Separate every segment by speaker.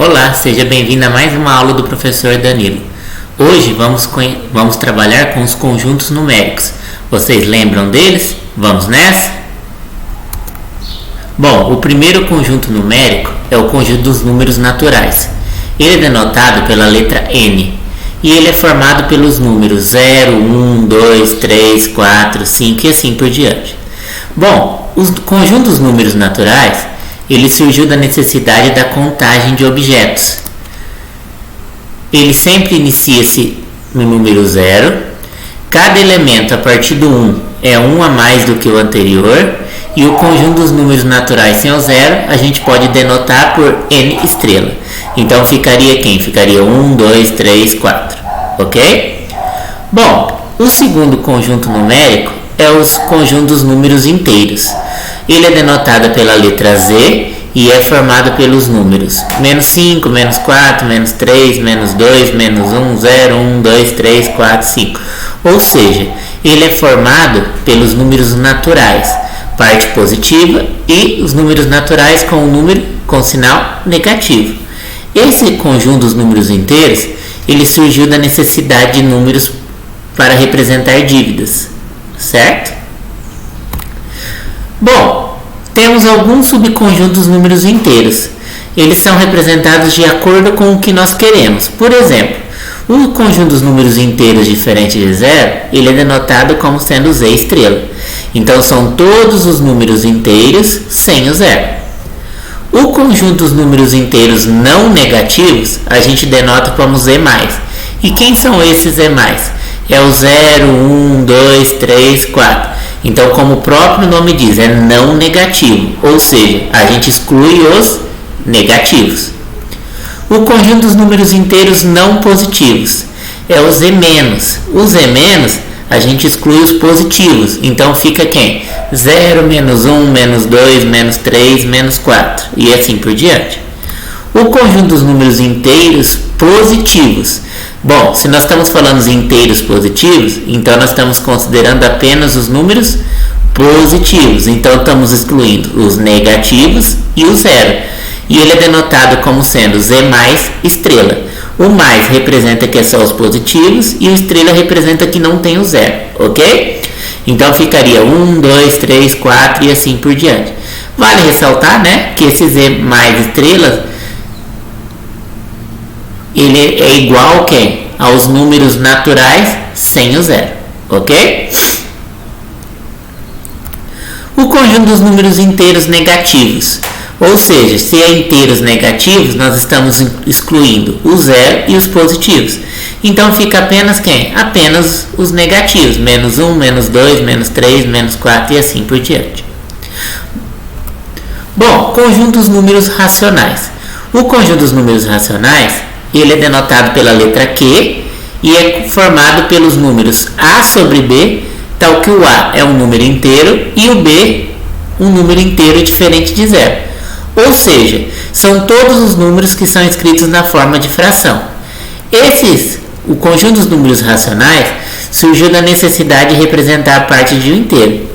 Speaker 1: Olá, seja bem-vindo a mais uma aula do professor Danilo. Hoje vamos trabalhar com os conjuntos numéricos. Vocês lembram deles? Vamos nessa? Bom, o primeiro conjunto numérico é o conjunto dos números naturais. Ele é denotado pela letra N e ele é formado pelos números 0, 1, 2, 3, 4, 5 e assim por diante. Bom, o conjunto dos números naturais ele surgiu da necessidade da contagem de objetos. Ele sempre inicia-se no número 0. Cada elemento a partir do 1 é um a mais do que o anterior. E o conjunto dos números naturais sem o zero a gente pode denotar por n estrela. Então ficaria quem? Ficaria 1, 2, 3, 4. Ok? Bom, o segundo conjunto numérico é os conjuntos dos números inteiros. Ele é denotado pela letra Z e é formado pelos números menos 5, menos 4, menos 3, menos 2, menos 1, 0, 1, 2, 3, 4, 5. Ou seja, ele é formado pelos números naturais, parte positiva, e os números naturais com o número com sinal negativo. Esse conjunto dos números inteiros, ele surgiu da necessidade de números para representar dívidas, certo? Bom, temos alguns subconjuntos dos números inteiros. Eles são representados de acordo com o que nós queremos. Por exemplo, o conjunto dos números inteiros diferente de zero, ele é denotado como sendo Z estrela. Então, são todos os números inteiros sem o zero. O conjunto dos números inteiros não negativos, a gente denota como Z+. E quem são esses Z+? É o 0, 1, 2, 3, 4. Então, como o próprio nome diz, é não negativo. Ou seja, a gente exclui os negativos. O conjunto dos números inteiros não positivos é o Z-. O Z-, a gente exclui os positivos. Então fica quem? 0, menos 1, menos 2, menos 3, menos 4. E assim por diante. O conjunto dos números inteiros positivos. Bom, se nós estamos falando de inteiros positivos, então nós estamos considerando apenas os números positivos. Então estamos excluindo os negativos e o zero. E ele é denotado como sendo Z mais estrela. O mais representa que é só os positivos e o estrela representa que não tem o zero, ok? Então ficaria 1, 2, 3, 4 e assim por diante. Vale ressaltar, né, que esse Z mais estrela ele é igual aos números naturais sem o zero, ok? O conjunto dos números inteiros negativos. Ou seja, se é inteiros negativos, nós estamos excluindo o zero e os positivos. Então fica apenas quem? Apenas os negativos. Menos 1, menos 2, menos 3, menos 4 e assim por diante. Bom, conjunto dos números racionais. O conjunto dos números racionais, ele é denotado pela letra Q e é formado pelos números A sobre B, tal que o A é um número inteiro e o B um número inteiro diferente de zero. Ou seja, são todos os números que são escritos na forma de fração. O conjunto dos números racionais surgiu da necessidade de representar a parte de um inteiro.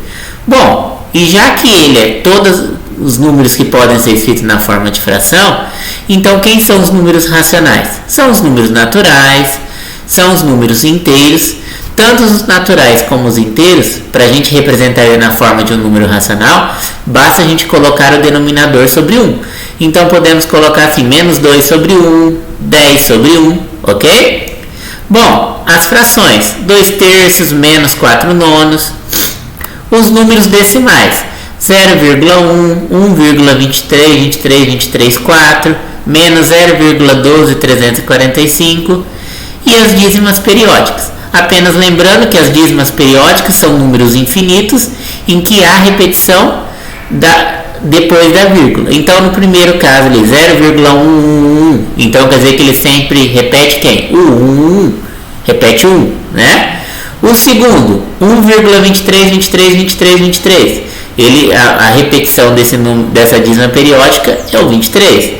Speaker 1: Bom, e já que ele é todos os números que podem ser escritos na forma de fração, então quem são os números racionais? São os números naturais, são os números inteiros. Tanto os naturais como os inteiros, para a gente representar ele na forma de um número racional, basta a gente colocar o denominador sobre 1. Então podemos colocar assim, menos 2 sobre 1, 10 sobre 1, ok? Bom, as frações, 2 terços, menos 4 nonos. Os números decimais, 0,1, 1,23, 23, 23, 4, menos 0,12345 e as dízimas periódicas. Apenas lembrando que as dízimas periódicas são números infinitos em que há repetição depois da vírgula. Então, no primeiro caso, ali, 0,111. Então, quer dizer que ele sempre repete quem? O 1. Repete 1, né? O segundo, 1,23, 23, 23, 23. A repetição dessa dízima periódica é o 23.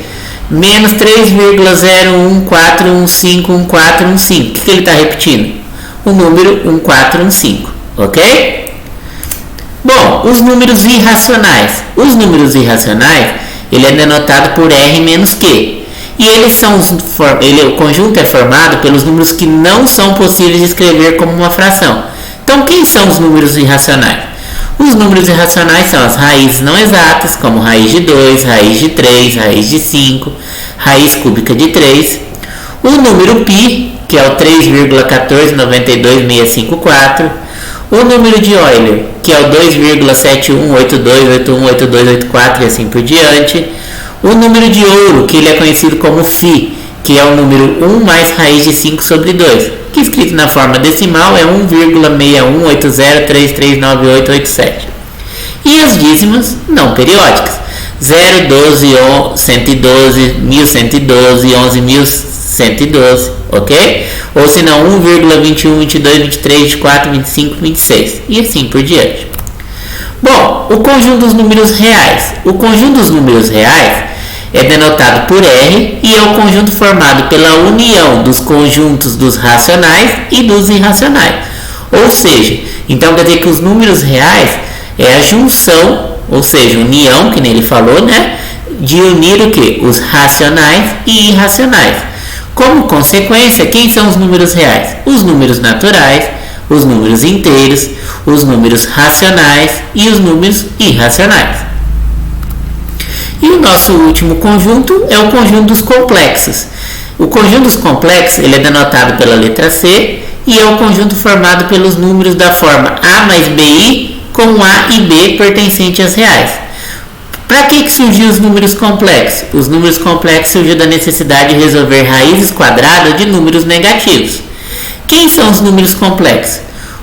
Speaker 1: Menos 3,0141511415. O que ele está repetindo? O número 1415, ok? Bom, os números irracionais. Os números irracionais, ele é denotado por R menos Q. E o conjunto é formado pelos números que não são possíveis de escrever como uma fração. Então, quem são os números irracionais? Os números irracionais são as raízes não exatas, como raiz de 2, raiz de 3, raiz de 5, raiz cúbica de 3. O número π, que é o 3,1492654. O número de Euler, que é o 2,7182818284 e assim por diante. O número de ouro, que ele é conhecido como φ, que é o número 1 mais raiz de 5 sobre 2, que escrito na forma decimal é 1,6180339887. E as dízimas não periódicas, 0, 12, 112, 1112, 11.112, ok? Ou se não, 1,21, 22, 23, 24, 25, 26 e assim por diante. Bom, o conjunto dos números reais. O conjunto dos números reais é denotado por R e é o conjunto formado pela união dos conjuntos dos racionais e dos irracionais. Ou seja, então quer dizer que os números reais é a junção, ou seja, união, que nem ele falou, né? De unir o que? Os racionais e irracionais. Como consequência, quem são os números reais? Os números naturais, os números inteiros, os números racionais e os números irracionais. E o nosso último conjunto é o conjunto dos complexos. O conjunto dos complexos ele é denotado pela letra C e é o conjunto formado pelos números da forma A mais BI com A e B pertencentes às reais. Para que surgiu os números complexos? Os números complexos surgiu da necessidade de resolver raízes quadradas de números negativos. Quem são os números complexos?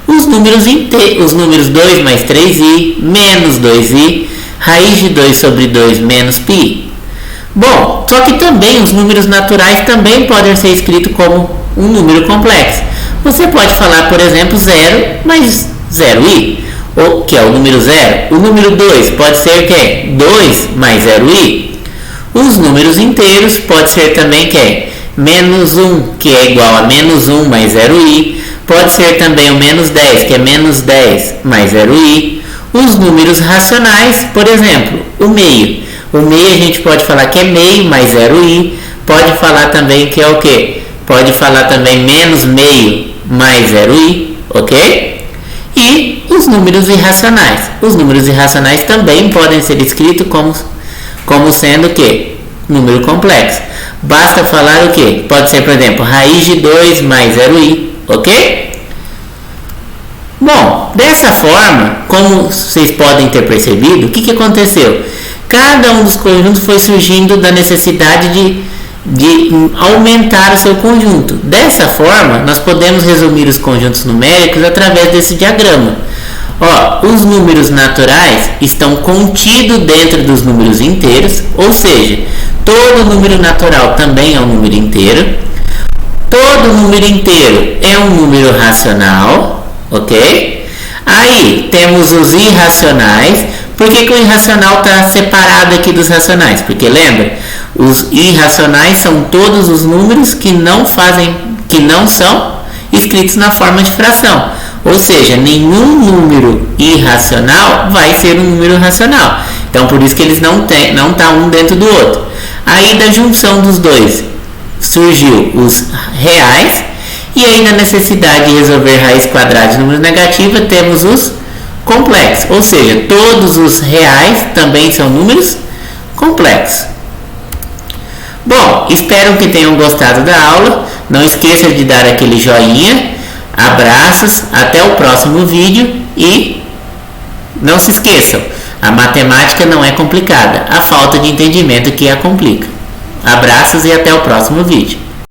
Speaker 1: Os números inteiros, os números 2 mais 3i, menos 2i, raiz de 2 sobre 2 menos π. Bom, só que também os números naturais também podem ser escritos como um número complexo. Você pode falar, por exemplo, 0 mais 0i, ou, que é o número 0. O número 2 pode ser que 2 mais 0i. Os números inteiros pode ser também que menos 1, que é igual a menos 1 mais 0i. Pode ser também o menos 10, que é menos 10 mais 0i. Os números racionais, por exemplo, o meio. O meio a gente pode falar que é meio mais 0i. Pode falar também que é o quê? Pode falar também menos meio mais 0i, ok? E os números irracionais. Os números irracionais também podem ser escritos como sendo o quê? Número complexo. Basta falar o quê? Pode ser, por exemplo, raiz de 2 mais 0i, ok? Bom, dessa forma, como vocês podem ter percebido, o que aconteceu? Cada um dos conjuntos foi surgindo da necessidade de aumentar o seu conjunto. Dessa forma, nós podemos resumir os conjuntos numéricos através desse diagrama. Ó, os números naturais estão contidos dentro dos números inteiros, ou seja, todo número natural também é um número inteiro. Todo número inteiro é um número racional. Ok? Aí temos os irracionais. Por que o irracional está separado aqui dos racionais? Porque lembra, os irracionais são todos os números que não são escritos na forma de fração. Ou seja, nenhum número irracional vai ser um número racional. Então por isso que eles não tá um dentro do outro. Aí da junção dos dois surgiu os reais. E aí, na necessidade de resolver raiz quadrada de números negativos, temos os complexos. Ou seja, todos os reais também são números complexos. Bom, espero que tenham gostado da aula. Não esqueça de dar aquele joinha. Abraços, até o próximo vídeo. E não se esqueçam, a matemática não é complicada. A falta de entendimento que a complica. Abraços e até o próximo vídeo.